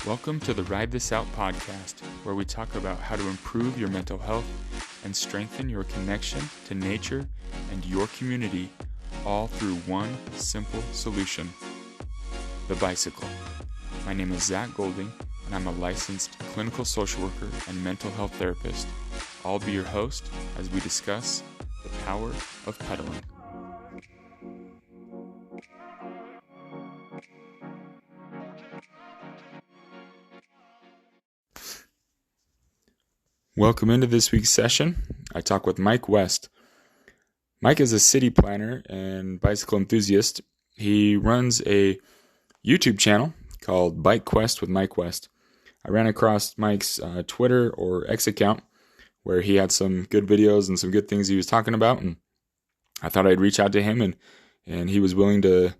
Welcome to the Ride This Out podcast, where we talk about how to improve your mental health and strengthen your connection to nature and your community, all through one simple solution: the bicycle. My name is Zach Golding, and I'm a licensed clinical social worker and mental health therapist. I'll be your host as we discuss the power of pedaling. Welcome into this week's session. I talk with Mike West. Mike is a city planner and bicycle enthusiast. He runs a YouTube channel called Bike Quest with Mike West. I ran across Mike's Twitter or X account where he had some good videos and some good things he was talking about, and I thought I'd reach out to him, and he was willing to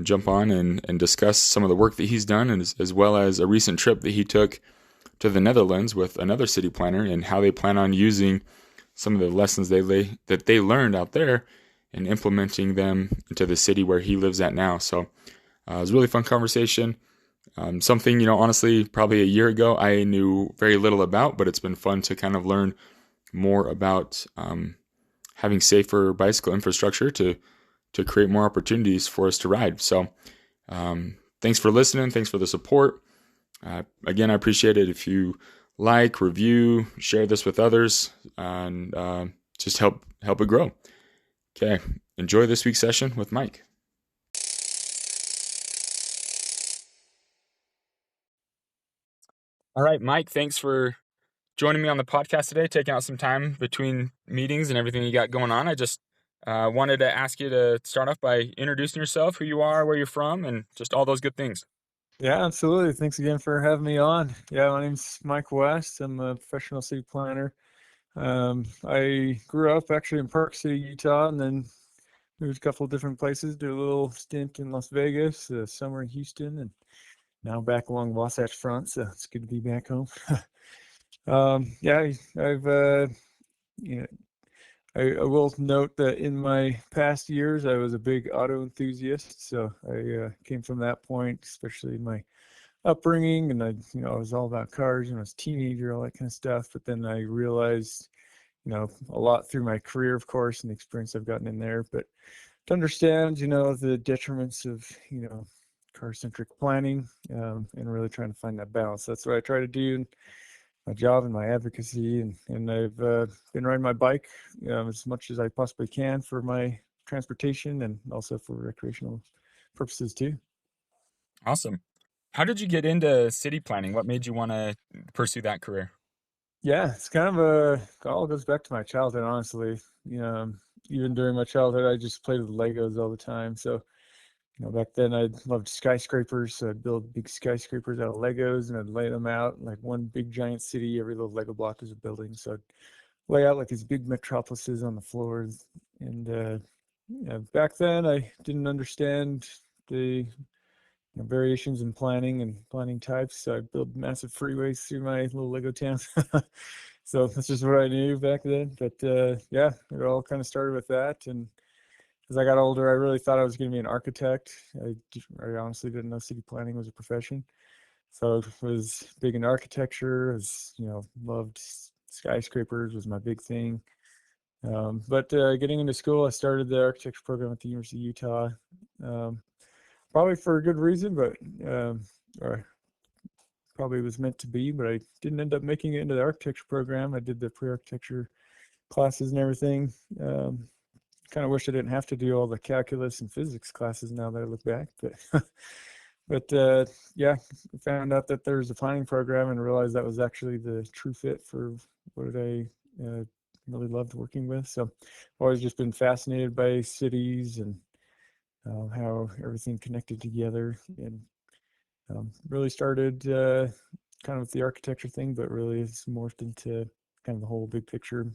jump on and discuss some of the work that he's done, and as well as a recent trip that he took to the Netherlands with another city planner and how they plan on using some of the lessons that they learned out there and implementing them into the city where he lives at now. So it was a really fun conversation. Something, honestly, probably a year ago I knew very little about, but it's been fun to kind of learn more about having safer bicycle infrastructure to create more opportunities for us to ride. So thanks for listening. Thanks for the support. Again, I appreciate it if you like, review, share this with others, and just help it grow. Okay, enjoy this week's session with Mike. All right, Mike, thanks for joining me on the podcast today, taking out some time between meetings and everything you got going on. I just wanted to ask you to start off by introducing yourself, who you are, where you're from, and just all those good things. Yeah, absolutely. Thanks again for having me on. Yeah, my name's Mike West. I'm a professional city planner. I grew up actually in Park City, Utah, and then moved a couple of different places, did a little stint in Las Vegas, summer in Houston, and now back along Wasatch Front, so it's good to be back home. Yeah, I've, you know, I will note that in my past years, I was a big auto enthusiast, so I came from that point, especially in my upbringing, and I was all about cars when I was a teenager, all that kind of stuff. But then I realized, a lot through my career, of course, and the experience I've gotten in there, but to understand, the detriments of, car-centric planning, and really trying to find that balance. That's what I try to do in my job and my advocacy, and I've been riding my bike as much as I possibly can for my transportation and also for recreational purposes too. Awesome. How did you get into city planning? What made you want to pursue that career? Yeah, it's kind of it all goes back to my childhood, honestly. Even during my childhood, I just played with Legos all the time. So, back then I loved skyscrapers. So I'd build big skyscrapers out of Legos and I'd lay them out like one big giant city. Every little Lego block is a building. So I'd lay out like these big metropolises on the floors. And back then I didn't understand the variations in planning and planning types. So I built massive freeways through my little Lego towns. So that's just what I knew back then. But yeah, it all kind of started with that. And as I got older, I really thought I was going to be an architect. I honestly didn't know city planning was a profession. So I was big in architecture. Loved skyscrapers was my big thing. But getting into school, I started the architecture program at the University of Utah. Probably for a good reason, but or probably was meant to be, but I didn't end up making it into the architecture program. I did the pre-architecture classes and everything. Kind of wish I didn't have to do all the calculus and physics classes now that I look back, but yeah, found out that there's a planning program and realized that was actually the true fit for what I really loved working with. So I've always just been fascinated by cities and how everything connected together, and really started kind of with the architecture thing, but really it's morphed into kind of the whole big picture,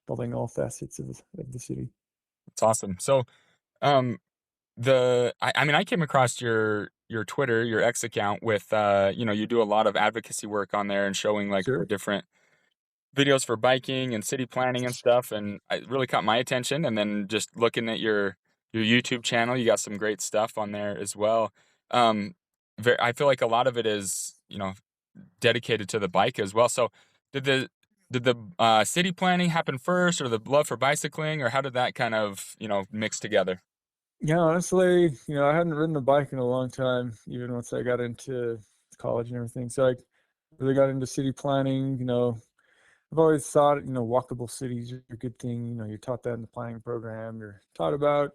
building all facets of the city. That's awesome. So, um, I came across your Twitter, your X account with, you do a lot of advocacy work on there and showing like the Sure. different videos for biking and city planning and stuff. And it really caught my attention. And then just looking at your YouTube channel, you got some great stuff on there as well. Um, I feel like a lot of it is, dedicated to the bike as well. So did the city planning happen first, or the love for bicycling, or how did that kind of, mix together? Yeah, honestly, I hadn't ridden a bike in a long time, even once I got into college and everything. So I really got into city planning. I've always thought, walkable cities are a good thing. You're taught that in the planning program. You're taught about,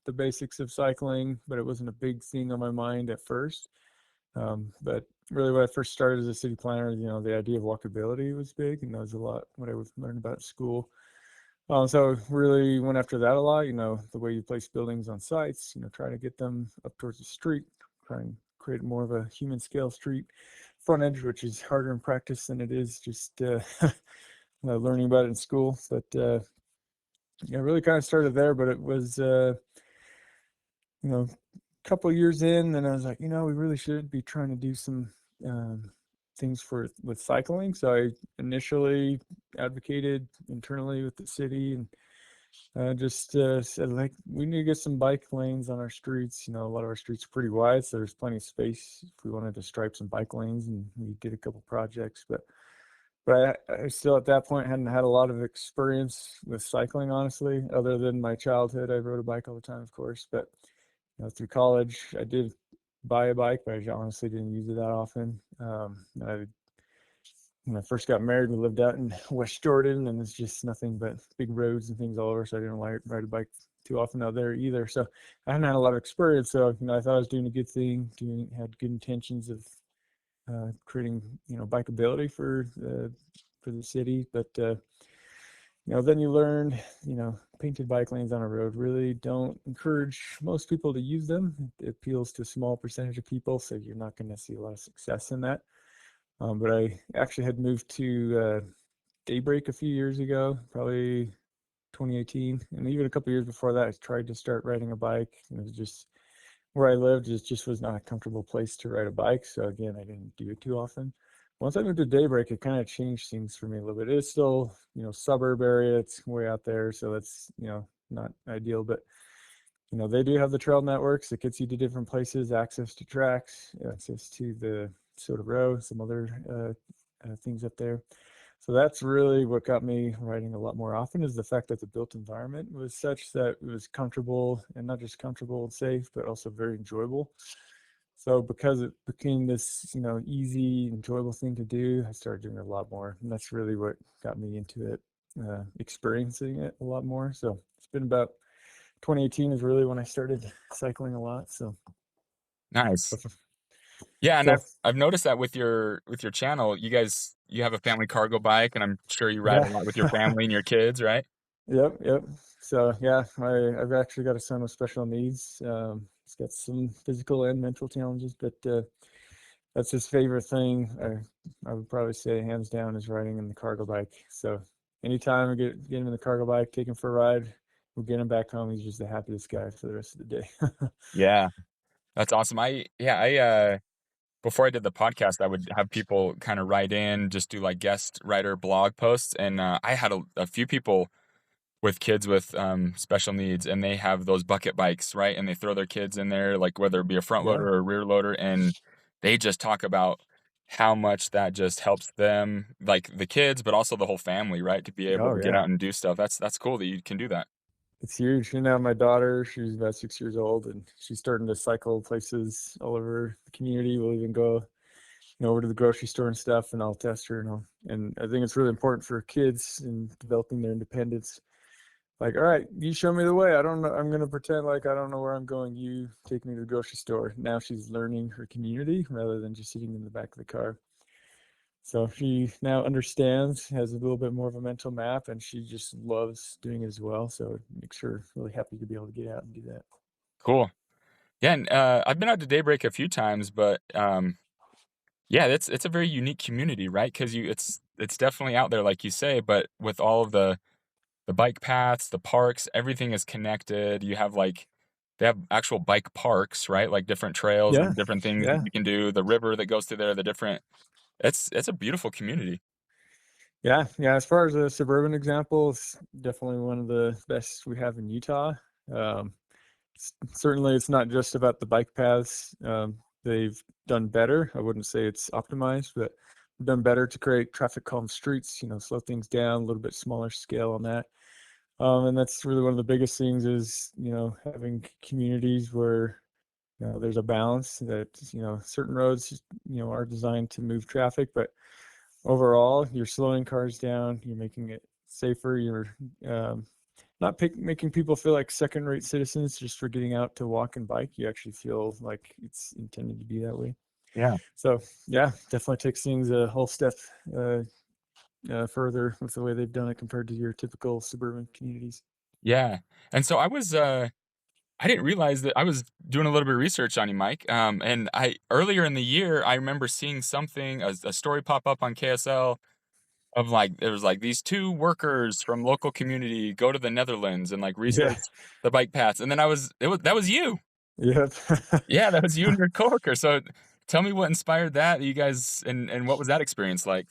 the basics of cycling, but it wasn't a big thing on my mind at first. But really, when I first started as a city planner, the idea of walkability was big, and that was a lot what I was learning about at school. So really went after that a lot. The way you place buildings on sites. Try to get them up towards the street, try and create more of a human scale street frontage, which is harder in practice than it is just learning about it in school. But yeah, really kind of started there. But it was a couple of years in, and I was like, we really should be trying to do some um, things with cycling. So I initially advocated internally with the city, and just said, like, we need to get some bike lanes on our streets. A lot of our streets are pretty wide, so there's plenty of space if we wanted to stripe some bike lanes, and we did a couple projects. But I still at that point hadn't had a lot of experience with cycling, honestly, other than my childhood. I rode a bike all the time, of course, but through college, I did buy a bike, but I honestly didn't use it that often. When I first got married, we lived out in West Jordan, and it's just nothing but big roads and things all over. So I didn't ride a bike too often out there either. So I hadn't had a lot of experience. So I thought I was doing a good thing, had good intentions of creating bikeability for the city. But then you learned painted bike lanes on a road really don't encourage most people to use them. It appeals to a small percentage of people, so you're not going to see a lot of success in that. But I actually had moved to Daybreak a few years ago, probably 2018, and even a couple years before that, I tried to start riding a bike. And it was just where I lived, it just was not a comfortable place to ride a bike. So again, I didn't do it too often. Once I moved to Daybreak, it kind of changed things for me a little bit. It is still, suburb area. It's way out there, so that's not ideal. But they do have the trail networks that gets you to different places, access to tracks, access to the Soda Row, some other things up there. So that's really what got me riding a lot more often, is the fact that the built environment was such that it was comfortable, and not just comfortable and safe, but also very enjoyable. So because it became this, easy, enjoyable thing to do, I started doing it a lot more. And that's really what got me into it, experiencing it a lot more. So it's been about 2018 is really when I started cycling a lot. So, Nice. so, Yeah, and so I've noticed that with your channel, you have a family cargo bike, and I'm sure you ride a yeah. lot with your family and your kids, right? Yep, yep. So yeah, I've actually got a son with special needs. He's got some physical and mental challenges, but that's his favorite thing. I would probably say hands down is riding in the cargo bike. So anytime I get him in the cargo bike, take him for a ride, we'll get him back home. He's just the happiest guy for the rest of the day. Yeah, that's awesome. Before I did the podcast, I would have people kind of write in, just do like guest writer blog posts, and I had a few people with kids with special needs, and they have those bucket bikes, right? And they throw their kids in there, like whether it be a front Yeah. loader or a rear loader, and they just talk about how much that just helps them, like the kids, but also the whole family, right? To be able Oh to get yeah. out and do stuff. That's cool that you can do that. It's huge. And now my daughter, she's about 6 years old, and she's starting to cycle places all over the community. We'll even go, over to the grocery store and stuff, and I'll test her. And I think it's really important for kids in developing their independence. Like, all right, you show me the way. I don't know. I'm going to pretend like I don't know where I'm going. You take me to the grocery store. Now she's learning her community rather than just sitting in the back of the car. So she now understands, has a little bit more of a mental map, and she just loves doing it as well. So it makes her really happy to be able to get out and do that. Cool. Yeah, and I've been out to Daybreak a few times, but yeah, it's a very unique community, right? Because it's definitely out there, like you say, but with all of the bike paths, the parks, everything is connected. You have like they have actual bike parks, right? Like different trails Yeah, and different things that yeah, you can do. The river that goes through there, the different. It's a beautiful community. yeah, yeah. As far as a suburban example, it's definitely one of the best we have in Utah. Um, Certainly, it's not just about the bike paths. they've done better. I wouldn't say it's optimized, but done better to create traffic calm streets, slow things down, a little bit smaller scale on that. And that's really one of the biggest things is, having communities where, there's a balance that, certain roads, are designed to move traffic, but overall, you're slowing cars down, you're making it safer, you're not making people feel like second-rate citizens just for getting out to walk and bike. You actually feel like it's intended to be that way. Yeah. So yeah, definitely takes things a whole step uh, further with the way they've done it compared to your typical suburban communities. Yeah. And so I didn't realize that I was doing a little bit of research on you, Mike. And I earlier in the year, I remember seeing something, a story pop up on KSL of like there was like these two workers from local community go to the Netherlands and like Yeah. research the bike paths. And then that was you. Yep. Yeah, that was you and your coworker. So tell me what inspired that, you guys, and what was that experience like?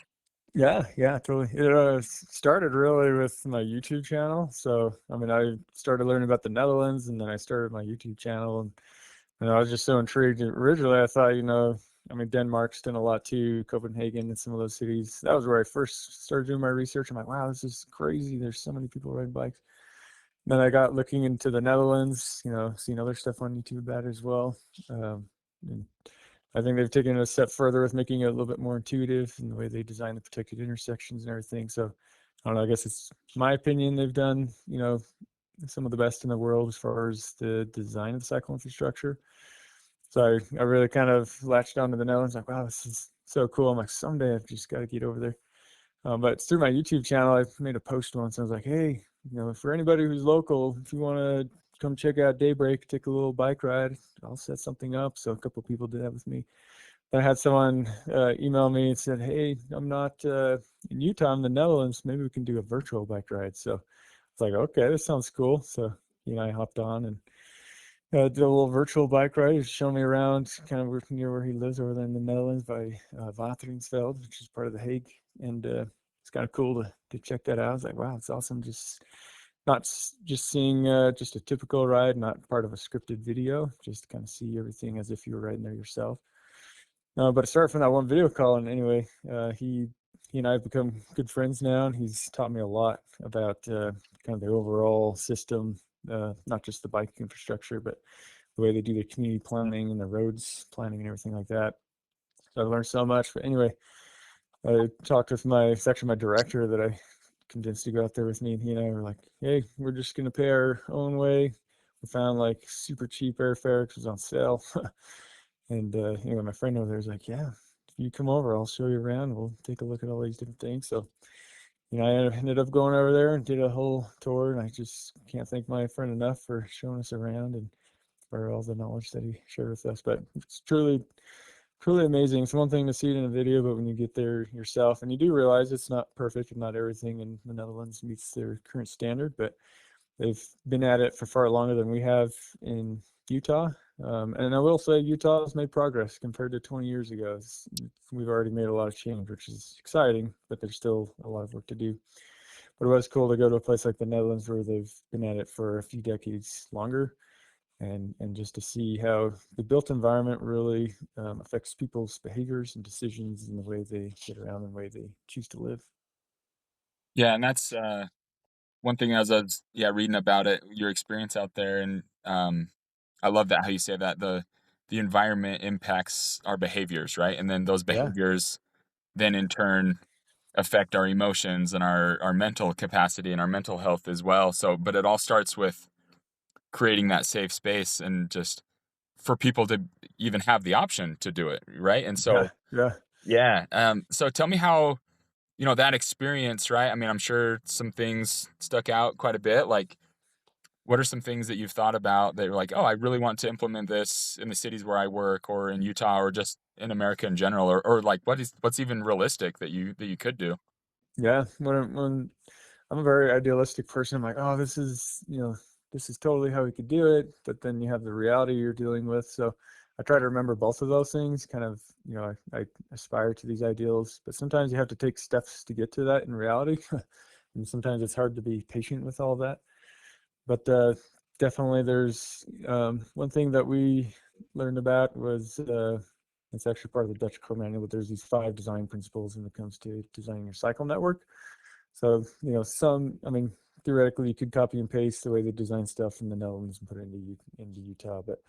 Yeah, yeah, totally. It started really with my YouTube channel. So, I mean, I started learning about the Netherlands, and then I started my YouTube channel, and I was just so intrigued. Originally, I thought, I mean, Denmark's done a lot too, Copenhagen and some of those cities. That was where I first started doing my research. I'm like, wow, this is crazy. There's so many people riding bikes. Then I got looking into the Netherlands, seeing other stuff on YouTube about it as well. And I think they've taken it a step further with making it a little bit more intuitive in the way they design the protected intersections and everything. So I don't know, I guess it's my opinion they've done, some of the best in the world as far as the design of the cycle infrastructure. So I really kind of latched onto the Netherlands, like, wow, this is so cool. I'm like, someday I've just got to get over there. But through my YouTube channel, I made a post once. I was like, hey, for anybody who's local, if you want to come check out Daybreak, take a little bike ride, I'll set something up. So a couple of people did that with me. I had someone email me and said, hey, I'm not in Utah, I'm in the Netherlands. Maybe we can do a virtual bike ride. So it's like, okay, this sounds cool. So, I hopped on and did a little virtual bike ride. He showed me around kind of near where he lives over there in the Netherlands by Wateringsveld, which is part of the Hague. And it's kind of cool to check that out. I was like, wow, it's awesome. Just not just seeing just a typical ride, not part of a scripted video, just kind of see everything as if you were riding there yourself. But it started from that one video call, and anyway, he and I have become good friends now, and he's taught me a lot about kind of the overall system, not just the bike infrastructure, but the way they do the community planning and the roads planning and everything like that. So I learned so much. But anyway, I talked with it's actually my director that I convinced to go out there with me, and he and I were like, hey, we're just gonna pay our own way. We found like super cheap airfare because it was on sale. And anyway, my friend over there was like, yeah, if you come over, I'll show you around. We'll take a look at all these different things. So, I ended up going over there and did a whole tour. And I just can't thank my friend enough for showing us around and for all the knowledge that he shared with us. But it's truly, truly amazing. It's one thing to see it in a video, but when you get there yourself, and you do realize it's not perfect and not everything in the Netherlands meets their current standard, but they've been at it for far longer than we have in Utah. And I will say Utah has made progress compared to 20 years ago. We've already made a lot of change, which is exciting, but there's still a lot of work to do. But it was cool to go to a place like the Netherlands where they've been at it for a few decades longer, and just to see how the built environment really affects people's behaviors and decisions and the way they get around and the way they choose to live. Yeah, and that's one thing as I was reading about it, your experience out there, and I love that how you say that the environment impacts our behaviors, right? And then those Yeah, behaviors then in turn affect our emotions and our mental capacity and our mental health as well. So, but it all starts with creating that safe space and just for people to even have the option to do it, right? And yeah, so, yeah. yeah. So tell me how, that experience, right? I mean, I'm sure some things stuck out quite a bit. Like, what are some things that you've thought about that you're like, oh, I really want to implement this in the cities where I work or in Utah or just in America in general, or like what's even realistic that you could do? Yeah, when I'm a very idealistic person, I'm like, oh, this is totally how we could do it. But then you have the reality you're dealing with. So I try to remember both of those things. Kind of, I aspire to these ideals, but sometimes you have to take steps to get to that in reality, and sometimes it's hard to be patient with all that. But definitely, there's one thing that we learned about was it's actually part of the Dutch Code Manual, but there's these 5 design principles when it comes to designing your cycle network. So, I mean, theoretically, you could copy and paste the way they design stuff from the Netherlands and put it into Utah, but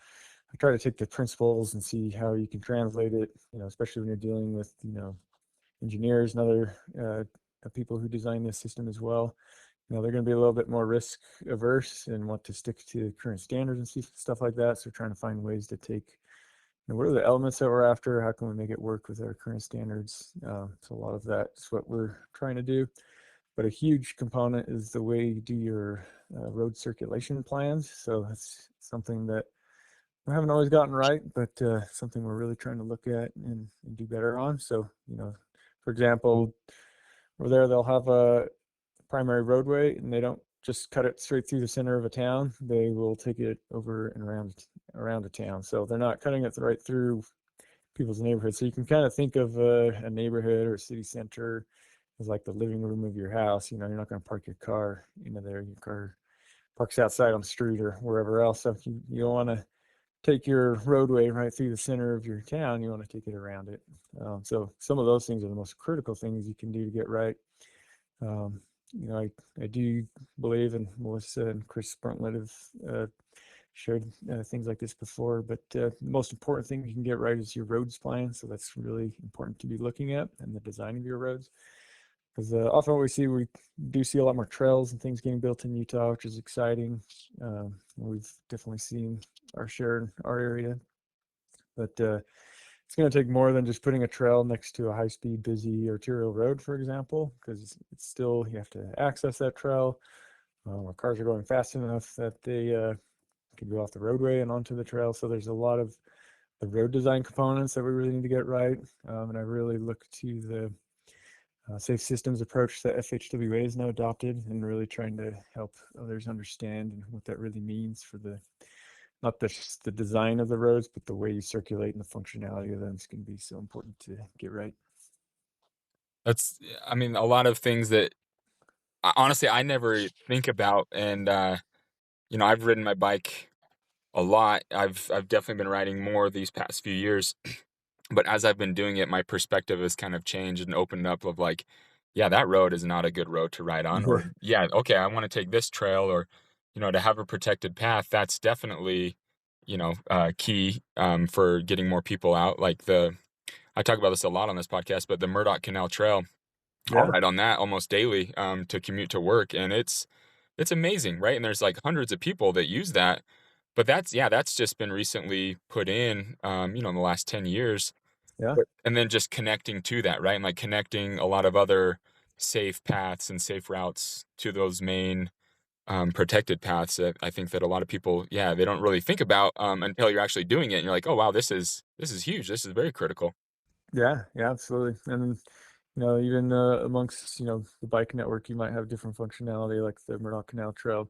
I try to take the principles and see how you can translate it, especially when you're dealing with, engineers and other people who design this system as well. They're going to be a little bit more risk averse and want to stick to current standards and stuff like that. So trying to find ways to take, what are the elements that we're after? How can we make it work with our current standards? So a lot of that is what we're trying to do. But a huge component is the way you do your road circulation plans. So that's something that we haven't always gotten right, but something we're really trying to look at and do better on. So, for example, over there, they'll have a primary roadway and they don't just cut it straight through the center of a town. They will take it over and around a town. So they're not cutting it right through people's neighborhoods. So you can kind of think of a neighborhood or a city center as like the living room of your house. You're not going to park your car into there. Your car parks outside on the street or wherever else. So if you don't want to take your roadway right through the center of your town, you want to take it around it. So some of those things are the most critical things you can do to get right. I do believe, and Melissa and Chris Bruntlett have shared things like this before, but the most important thing you can get right is your roads plan. So that's really important to be looking at, and the design of your roads. Because often what we do see a lot more trails and things getting built in Utah, which is exciting. We've definitely seen our share in our area, but it's going to take more than just putting a trail next to a high-speed, busy arterial road, for example, because it's still, you have to access that trail. Our cars are going fast enough that they can go off the roadway and onto the trail. So there's a lot of the road design components that we really need to get right. And I really look to the safe systems approach that FHWA is now adopted, and really trying to help others understand and what that really means for not the design of the roads, but the way you circulate and the functionality of them is going to be so important to get right. That's, I mean, a lot of things that honestly I never think about. And I've ridden my bike a lot. I've definitely been riding more these past few years. But as I've been doing it, my perspective has kind of changed and opened up of like, yeah, that road is not a good road to ride on. Or, Yeah, yeah, okay, I want to take this trail, or, to have a protected path. That's definitely, key for getting more people out. Like I talk about this a lot on this podcast, but the Murdoch Canal Trail, I'll yeah, ride on that almost daily to commute to work. And it's amazing, right? And there's like hundreds of people that use that. But that's just been recently put in, in the last 10 years. yeah, And then just connecting to that, right? And like connecting a lot of other safe paths and safe routes to those main protected paths that I think that a lot of people, yeah, they don't really think about until you're actually doing it. And you're like, oh wow, this is huge. This is very critical. yeah, absolutely. And even amongst the bike network, you might have different functionality, like the Murdoch Canal Trail.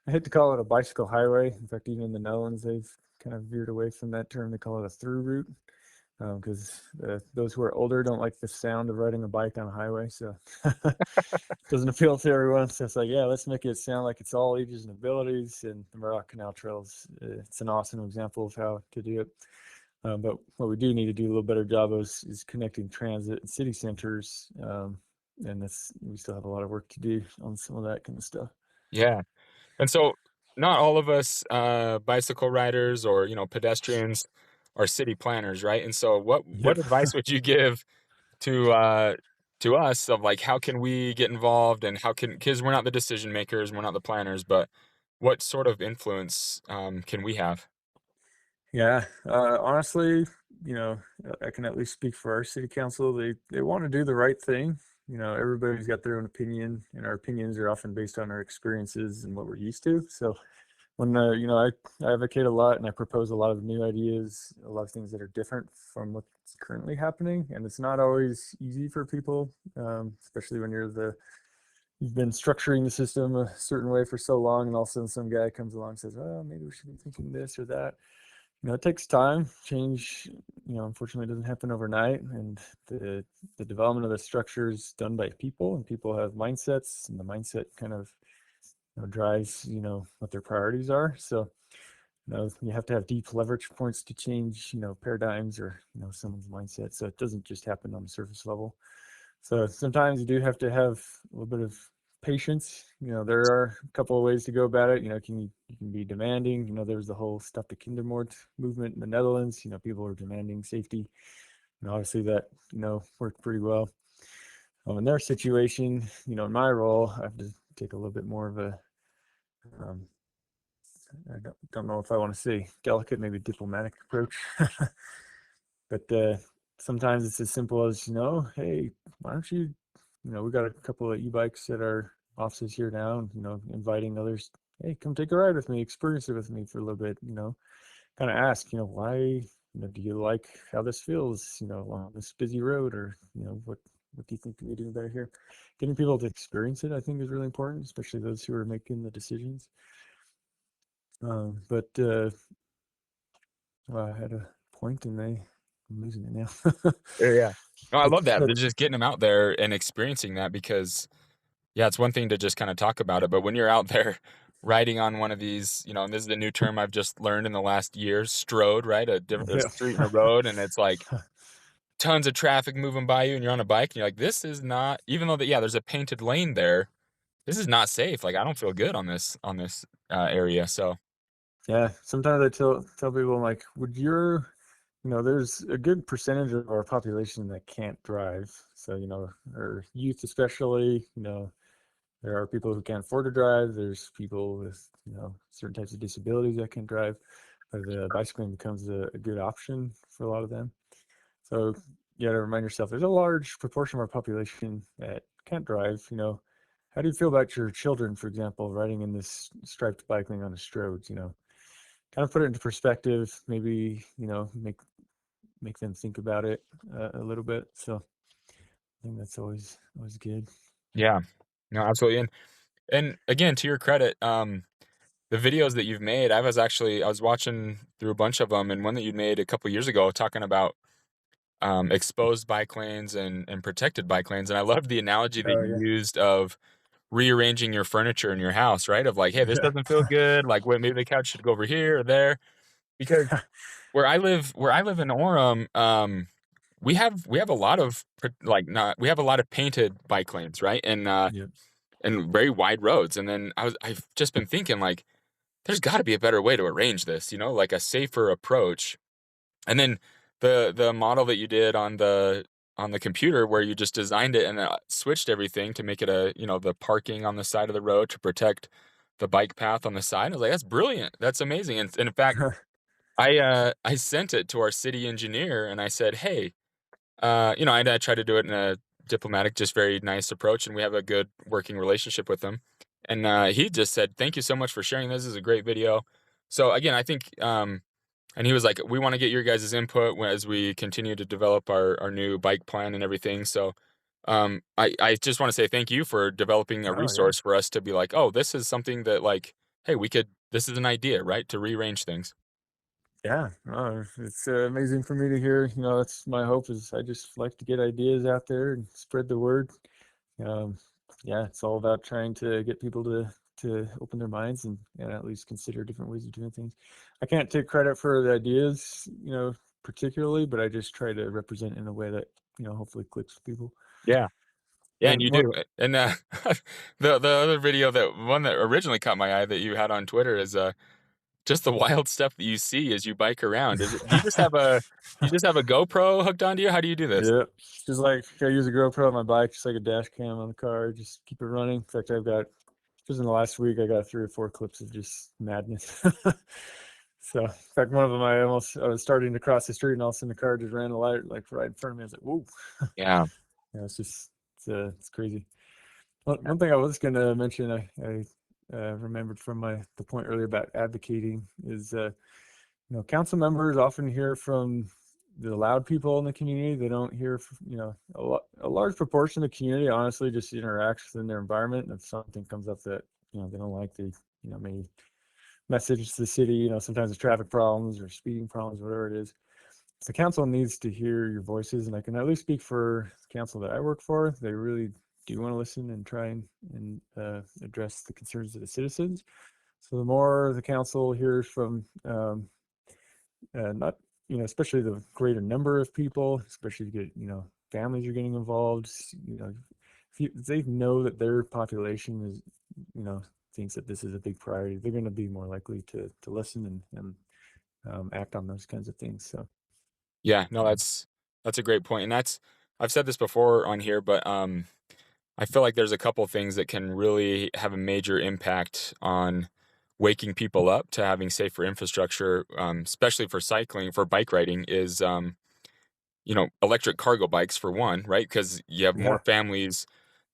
I hate to call it a bicycle highway. In fact, even in the Netherlands, they've kind of veered away from that term. They call it a through route, because those who are older don't like the sound of riding a bike on a highway, so it doesn't appeal to everyone. So it's like, yeah, let's make it sound like it's all ages and abilities. And the Murdoch Canal Trails, it's an awesome example of how to do it. But what we do need to do a little better job of is connecting transit and city centers, and we still have a lot of work to do on some of that kind of stuff. Yeah. And so not all of us bicycle riders or, pedestrians are city planners, right? And so what Yep. advice would you give to us of like how can we get involved, and how can, because we're not the decision makers, we're not the planners, but what sort of influence can we have? Yeah, honestly, I can at least speak for our city council. They want to do the right thing. Everybody's got their own opinion, and our opinions are often based on our experiences and what we're used to. So when I advocate a lot and I propose a lot of new ideas, a lot of things that are different from what's currently happening, and it's not always easy for people, especially when you've been structuring the system a certain way for so long, and all of a sudden some guy comes along and says, "Well, maybe we should be thinking this or that." It takes time. Change, unfortunately doesn't happen overnight. And the development of the structure is done by people, and people have mindsets, and the mindset kind of drives, what their priorities are. So You have to have deep leverage points to change, paradigms or, someone's mindset. So it doesn't just happen on the surface level. So sometimes you do have to have a little bit of patience. There are a couple of ways to go about it. You can be demanding. There was the whole Stop the Kindermoord movement in the Netherlands. People were demanding safety. And obviously that, worked pretty well. In their situation, in my role, I have to take a little bit more of a, um, I don't know if I want to say delicate, maybe diplomatic approach. But sometimes it's as simple as, hey, why don't you, we got a couple of e-bikes at our offices here now, and, inviting others, hey, come take a ride with me, experience it with me for a little bit, kind of ask, why, do you like how this feels, on this busy road, or, what do you think we do better here? Getting people to experience it, I think, is really important, especially those who are making the decisions. But well, I had a point and I'm losing it now. Yeah. No, I but, love that. but They're just getting them out there and experiencing that because, yeah, it's one thing to just kind of talk about it, but when you're out there riding on one of these, and this is a new term I've just learned in the last year, strode, right? A yeah. street and a road, and it's like tons of traffic moving by you, and you're on a bike, and you're like, this is not, even though that, yeah, there's a painted lane there, this is not safe. Like, I don't feel good on this area. So, Yeah, sometimes I tell people, I'm like, would your, there's a good percentage of our population that can't drive. So, or youth especially, there are people who can't afford to drive. There's people with, certain types of disabilities that can drive. But bicycling becomes a good option for a lot of them. So you got to remind yourself, there's a large proportion of our population that can't drive. How do you feel about your children, for example, riding in this striped bike lane on the roads? Kind of put it into perspective, maybe, make them think about it a little bit. So I think that's always good. yeah, no, absolutely. And again, to your credit, the videos that you've made, I was watching through a bunch of them, and one that you made a couple years ago talking about exposed bike lanes and protected bike lanes. And I loved the analogy that Oh you yeah. used of rearranging your furniture in your house, right? Of like, hey, this doesn't feel good. Like, wait, maybe the couch should go over here or there. Because Yeah. where I live in Orem, we have a lot of like not we have a lot of painted bike lanes, right? Yep. And very wide roads. And then I've just been thinking like, there's got to be a better way to arrange this, like a safer approach. And then the model that you did on the computer where you just designed it and switched everything to make it the parking on the side of the road to protect the bike path on the side. I was like, that's brilliant. That's amazing. And in fact, I sent it to our city engineer and I said, hey, I try to do it in a diplomatic, just very nice approach, and we have a good working relationship with him. And he just said, "Thank you so much for sharing this. This is a great video." So again, I think, and he was like, "We want to get your guys' input as we continue to develop our new bike plan and everything." So, I just want to say thank you for developing a Oh yeah. resource for us to be like, "Oh, this is something that like, hey, we could. This is an idea, right, to rearrange things." Yeah. It's amazing for me to hear. That's my hope, is I just like to get ideas out there and spread the word. Um, yeah, it's all about trying to get people to open their minds and at least consider different ways of doing things. I can't take credit for the ideas, particularly, but I just try to represent in a way that, hopefully clicks with people. Yeah. Yeah, and And you what do. And, the other video that one that originally caught my eye that you had on Twitter is, just the wild stuff that you see as you bike around. Is it do you just have a GoPro hooked onto you? How do you do this? Yeah, just like I use a GoPro on my bike, just like a dash cam on the car, just keep it running. In fact, just in the last week, I got 3 or 4 clips of just madness. So, in fact, one of them, I was starting to cross the street, and all of a sudden the car just ran a light like right in front of me. I was like, "Whoa!" Yeah. It's crazy. One thing I was going to mention, I remembered from the point earlier about advocating is, council members often hear from the loud people in the community. They don't hear, a large proportion of the community honestly just interacts within their environment. And if something comes up that, they don't like, they, may message to the city, sometimes it's traffic problems or speeding problems, whatever it is. So council needs to hear your voices. And I can at least speak for the council that I work for. They really do want to listen and try and address the concerns of the citizens. So the more the council hears from not especially the greater number of people, especially to get families are getting involved. If they know that their population is you know thinks that this is a big priority, they're going to be more likely to listen and act on those kinds of things. So Yeah, no, um, that's a great point, and that's I've said this before on here, but I feel like there's a couple things that can really have a major impact on waking people up to having safer infrastructure, especially for cycling, for bike riding, is electric cargo bikes for one, right? Because you have more yeah, families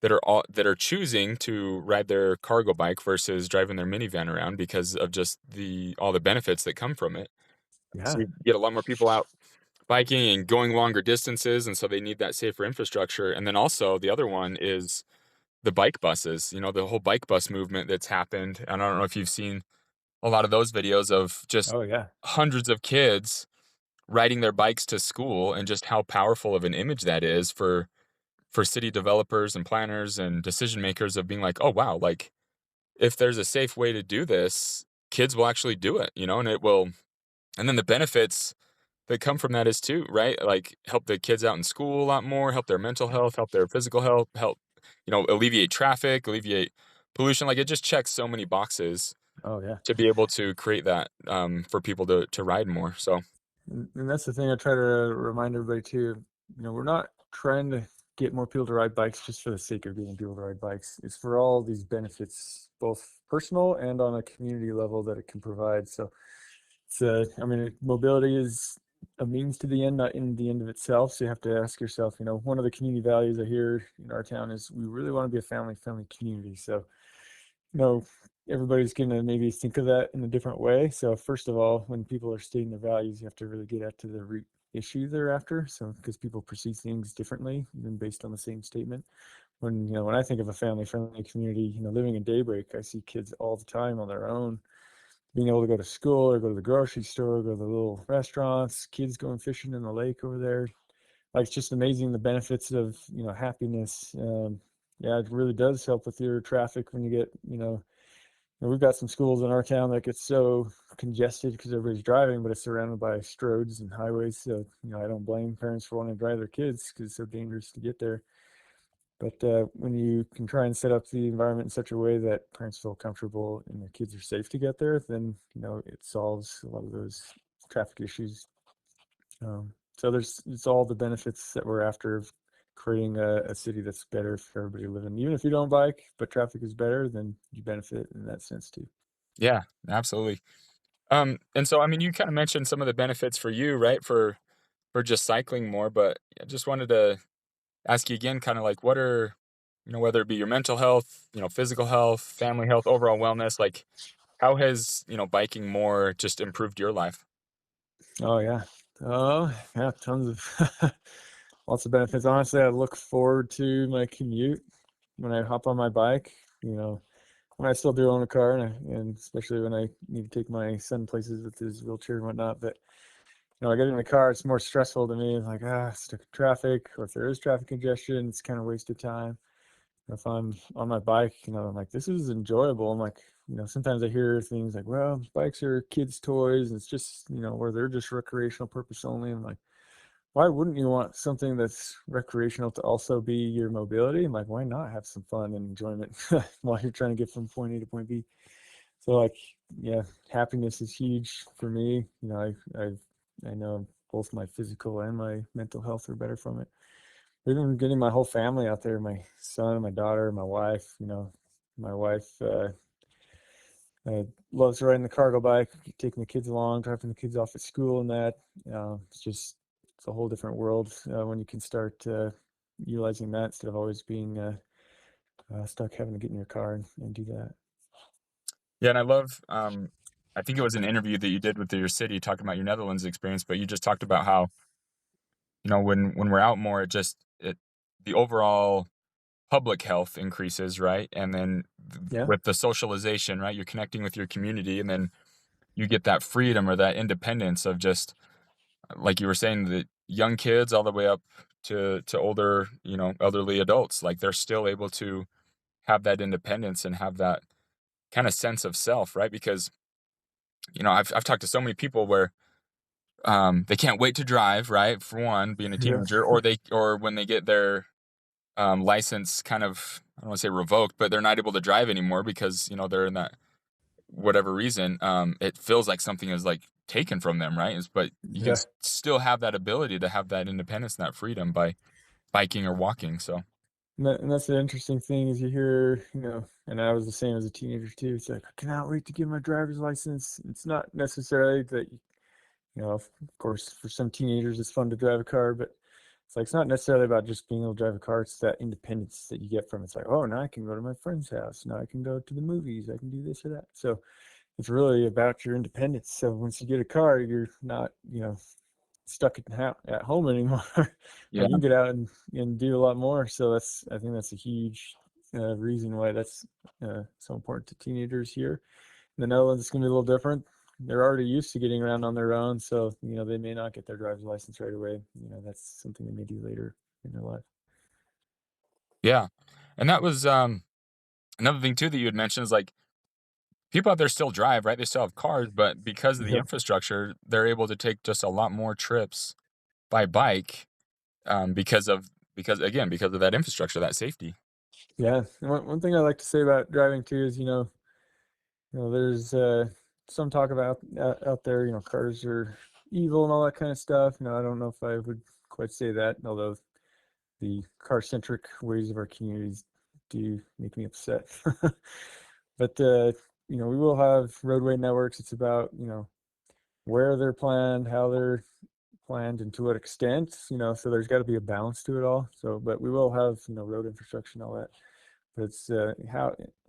that are choosing to ride their cargo bike versus driving their minivan around because of just the all the benefits that come from it. So yeah, you get a lot more people out biking and going longer distances, and so they need that safer infrastructure. And then also the other one is the bike buses, the whole bike bus movement that's happened. And I don't know if you've seen a lot of those videos of just oh yeah, hundreds of kids riding their bikes to school and just how powerful of an image that is for city developers and planners and decision makers of being like, "Oh wow, like if there's a safe way to do this, kids will actually do it," and it will and then the benefits that come from that is too, right? Like help the kids out in school a lot more, help their mental health, help their physical health, help, alleviate traffic, alleviate pollution. Like it just checks so many boxes oh yeah. to be able to create that for people to ride more. So And that's the thing I try to remind everybody too. We're not trying to get more people to ride bikes just for the sake of getting people to ride bikes. It's for all these benefits, both personal and on a community level that it can provide. So I mean, mobility is a means to the end, not in the end of itself. So you have to ask yourself, one of the community values I hear in our town is we really want to be a family-friendly community. So know, everybody's gonna maybe think of that in a different way. So first of all, when people are stating their values, you have to really get at to the root issue they're after. So because people perceive things differently, even based on the same statement. When I think of a family-friendly community, living in Daybreak, I see kids all the time on their own, being able to go to school or go to the grocery store, go to the little restaurants, kids going fishing in the lake over there. Like it's just amazing the benefits of happiness. Yeah, it really does help with your traffic when you get and we've got some schools in our town that get so congested because everybody's driving, but it's surrounded by roads and highways. So, I don't blame parents for wanting to drive their kids because it's so dangerous to get there. But when you can try and set up the environment in such a way that parents feel comfortable and their kids are safe to get there, then, it solves a lot of those traffic issues. So it's all the benefits that we're after of creating a city that's better for everybody living. Even if you don't bike, but traffic is better, then you benefit in that sense too. yeah, absolutely. And so I mean, you kind of mentioned some of the benefits for you, right? For just cycling more, but I just wanted to ask you again, kind of like what are whether it be your mental health, physical health, family health, overall wellness, like how has biking more just improved your life? Oh yeah. Yeah, tons of lots of benefits. Honestly, I look forward to my commute when I hop on my bike. You know, when I still do own a car, and especially when I need to take my son places with his wheelchair and whatnot. But I get in the car, it's more stressful to me. Like stuck in traffic, or if there is traffic congestion, it's kind of wasted time. If I'm on my bike, I'm like, this is enjoyable. I'm like, sometimes I hear things like, well, bikes are kids' toys, and it's just, where they're just recreational purpose only. I'm like, why wouldn't you want something that's recreational to also be your mobility? I'm like, why not have some fun and enjoyment while you're trying to get from point A to point B? So like, yeah, happiness is huge for me. I know both my physical and my mental health are better from it. Even getting my whole family out there, my son, my daughter, my wife, my wife loves riding the cargo bike, taking the kids along, dropping the kids off at school and that. It's a whole different world when you can start utilizing that instead of always being stuck having to get in your car and do that. Yeah, and I love I think it was an interview that you did with your city talking about your Netherlands experience, but you just talked about how, when we're out more, it the overall public health increases, right? And then Yeah. with the socialization, right? You're connecting with your community and then you get that freedom or that independence of just like you were saying, the young kids all the way up to older, elderly adults, like they're still able to have that independence and have that kind of sense of self, right? Because I've talked to so many people where they can't wait to drive, right? For one, being a Yeah. teenager, or when they get their license kind of, I don't want to say revoked, but they're not able to drive anymore because they're in that whatever reason. It feels like something is like taken from them, right? But you can Yeah. still have that ability to have that independence and that freedom by biking or walking. So And that's the interesting thing is you hear, and I was the same as a teenager too. It's like, I cannot wait to get my driver's license. It's not necessarily that, of course, for some teenagers, it's fun to drive a car, but it's like, it's not necessarily about just being able to drive a car. It's that independence that you get from it. It's like, oh, now I can go to my friend's house. Now I can go to the movies. I can do this or that. So it's really about your independence. So once you get a car, you're not, stuck at home anymore. yeah, Like you can get out and do a lot more. So I think that's a huge reason why that's so important to teenagers here. In the Netherlands, it's going to be a little different. They're already used to getting around on their own. So, they may not get their driver's license right away. That's something they may do later in their life. yeah, and that was another thing too that you had mentioned is like people out there still drive, right? They still have cars, but because of the Yeah. infrastructure, they're able to take just a lot more trips by bike, because of that infrastructure, that safety. Yeah. And one thing I like to say about driving too is, there's some talk about out there, cars are evil and all that kind of stuff. I don't know if I would quite say that, although the car-centric ways of our communities do make me upset. But we will have roadway networks. It's about, where they're planned, how they're planned, and to what extent, so there's got to be a balance to it all. So, but we will have, road infrastructure and all that. But it's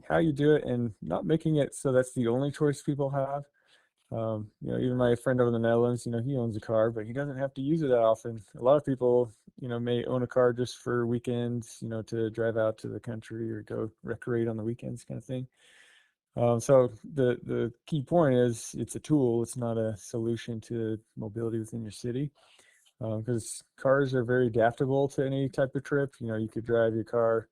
how you do it and not making it so that's the only choice people have. Even my friend over in the Netherlands, he owns a car, but he doesn't have to use it that often. A lot of people, may own a car just for weekends, to drive out to the country or go recreate on the weekends kind of thing. So the key point is it's a tool. It's not a solution to mobility within your city, because cars are very adaptable to any type of trip. You could drive your car,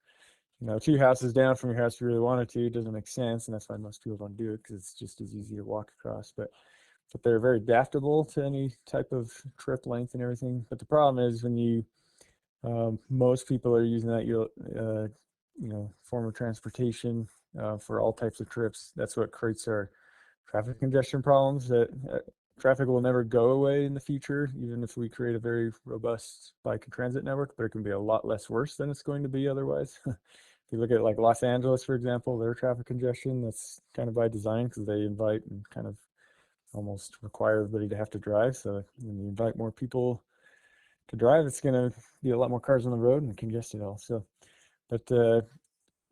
two houses down from your house if you really wanted to. It doesn't make sense, and that's why most people don't do it because it's just as easy to walk across. But they're very adaptable to any type of trip length and everything. But the problem is when most people are using that form of transportation for all types of trips. That's what creates our traffic congestion problems. That traffic will never go away in the future, even if we create a very robust bike and transit network. But it can be a lot less worse than it's going to be otherwise. If you look at like Los Angeles, for example, their traffic congestion, that's kind of by design because they invite and kind of almost require everybody to have to drive. So when you invite more people to drive, it's going to be a lot more cars on the road and congest it all. So, but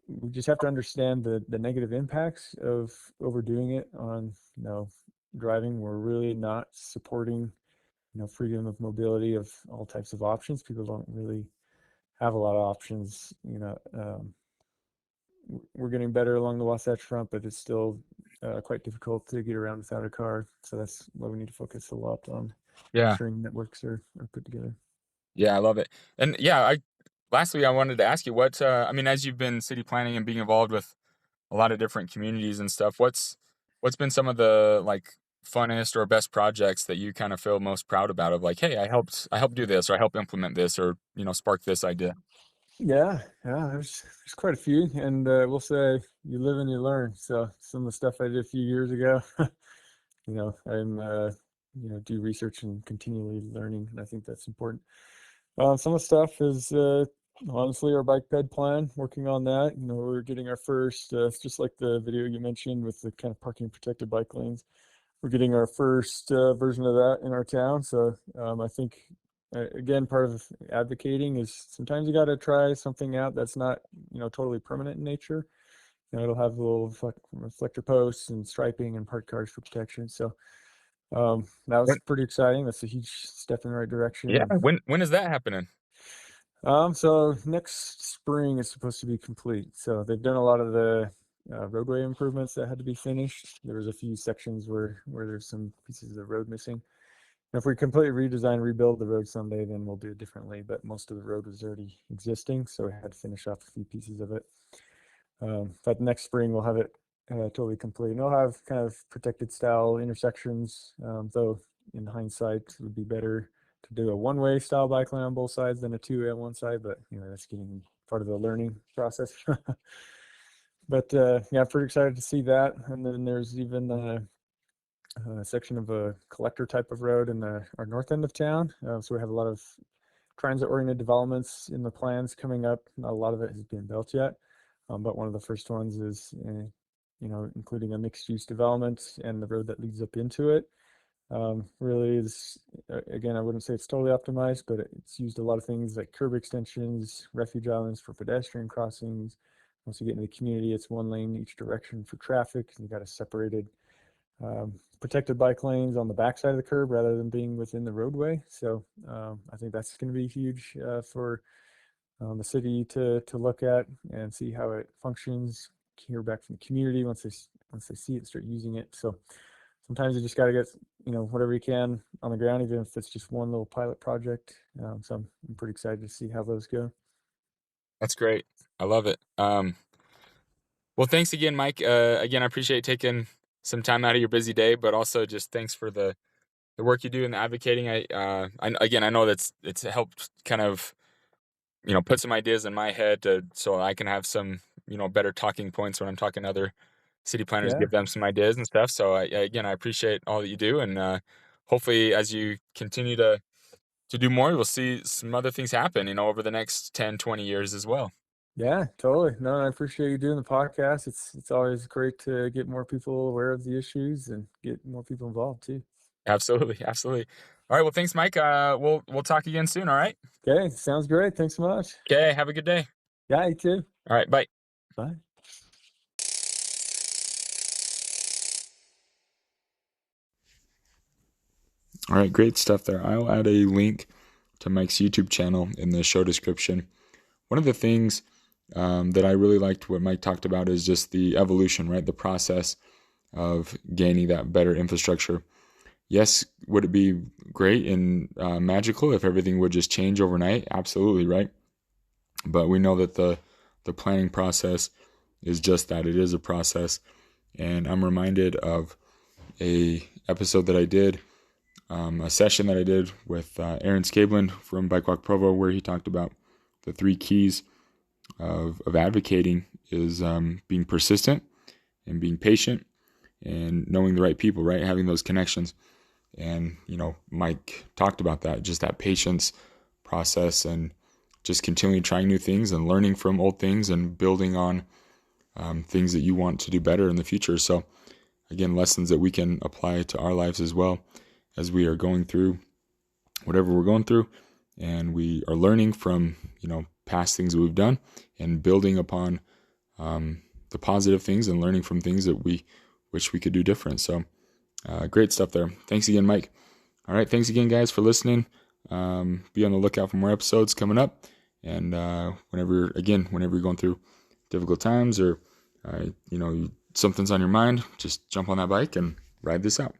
we just have to understand the negative impacts of overdoing it on driving. We're really not supporting freedom of mobility of all types of options. People don't really have a lot of options. We're getting better along the Wasatch Front, but it's still quite difficult to get around without a car. So that's why we need to focus a lot on Yeah, ensuring networks are put together. yeah, I love it. And yeah, lastly, I wanted to ask you what I mean, as you've been city planning and being involved with a lot of different communities and stuff, what's been some of the like funnest or best projects that you kind of feel most proud about of like, hey, I helped do this or I helped implement this or spark this idea. Yeah. There's quite a few, and we'll say you live and you learn. So some of the stuff I did a few years ago, I'm do research and continually learning, and I think that's important. Some of the stuff is honestly our bike ped plan. Working on that, we're getting our first. It's just like the video you mentioned with the kind of parking protected bike lanes. We're getting our first version of that in our town. So I think again, part of advocating is sometimes you got to try something out that's not totally permanent in nature. It'll have little reflector posts and striping and parked cars for protection. So that was When, pretty exciting. That's a huge step in the right direction. yeah, And when is that happening? so next spring is supposed to be complete. So they've done a lot of the roadway improvements that had to be finished. There was a few sections where there's some pieces of road missing. And if we completely redesign, rebuild the road someday, then we'll do it differently. But most of the road was already existing, so we had to finish off a few pieces of it. But next spring we'll have it totally complete. And they'll have kind of protected style intersections, though in hindsight it would be better to do a one-way style bike lane on both sides than a two-way on one side, but that's getting part of the learning process. But yeah, I'm pretty excited to see that. And then there's even a section of a collector type of road in our north end of town. So we have a lot of transit-oriented developments in the plans coming up. Not a lot of it has been built yet, but one of the first ones is, including a mixed-use development and the road that leads up into it. Really is, again, I wouldn't say it's totally optimized, but it's used a lot of things like curb extensions, refuge islands for pedestrian crossings. Once you get into the community, it's one lane each direction for traffic. You got a separated protected bike lanes on the backside of the curb rather than being within the roadway. So I think that's going to be huge for the city to look at and see how it functions. Hear back from the community once they see it, start using it. So sometimes you just got to get whatever you can on the ground, even if it's just one little pilot project. So I'm pretty excited to see how those go. That's great. I love it. Well, thanks again, Mike. Again, I appreciate taking some time out of your busy day, but also just thanks for the work you do in the advocating. I know that's it's helped kind of put some ideas in my head so I can have some better talking points when I'm talking to other city planners, Yeah. give them some ideas and stuff. So again, I appreciate all that you do, and hopefully, as you continue to do more, we'll see some other things happen, over the next 10, 20 years as well. Yeah, totally. No, I appreciate you doing the podcast. It's always great to get more people aware of the issues and get more people involved too. Absolutely, absolutely. All right, well, thanks, Mike. We'll talk again soon. All right. Okay, sounds great. Thanks so much. Okay. Have a good day. Yeah, you too. All right. Bye. Bye. All right, great stuff there. I'll add a link to Mike's YouTube channel in the show description. One of the things that I really liked what Mike talked about is just the evolution, right? The process of gaining that better infrastructure. Yes, would it be great and magical if everything would just change overnight? Absolutely, right? But we know that the planning process is just that. It is a process. And I'm reminded of a episode that I did, a session that I did with Aaron Scablin from Bike Walk Provo, where he talked about the 3 keys of advocating is being persistent and being patient and knowing the right people, right? Having those connections. And, Mike talked about that, just that patience process and just continually trying new things and learning from old things and building on things that you want to do better in the future. So again, lessons that we can apply to our lives as well as we are going through whatever we're going through. And we are learning from, past things that we've done and building upon the positive things and learning from things that we wish we could do different. So great stuff there. Thanks again, Mike. All right. Thanks again, guys, for listening. Be on the lookout for more episodes coming up. And whenever you're going through difficult times or, something's on your mind, just jump on that bike and ride this out.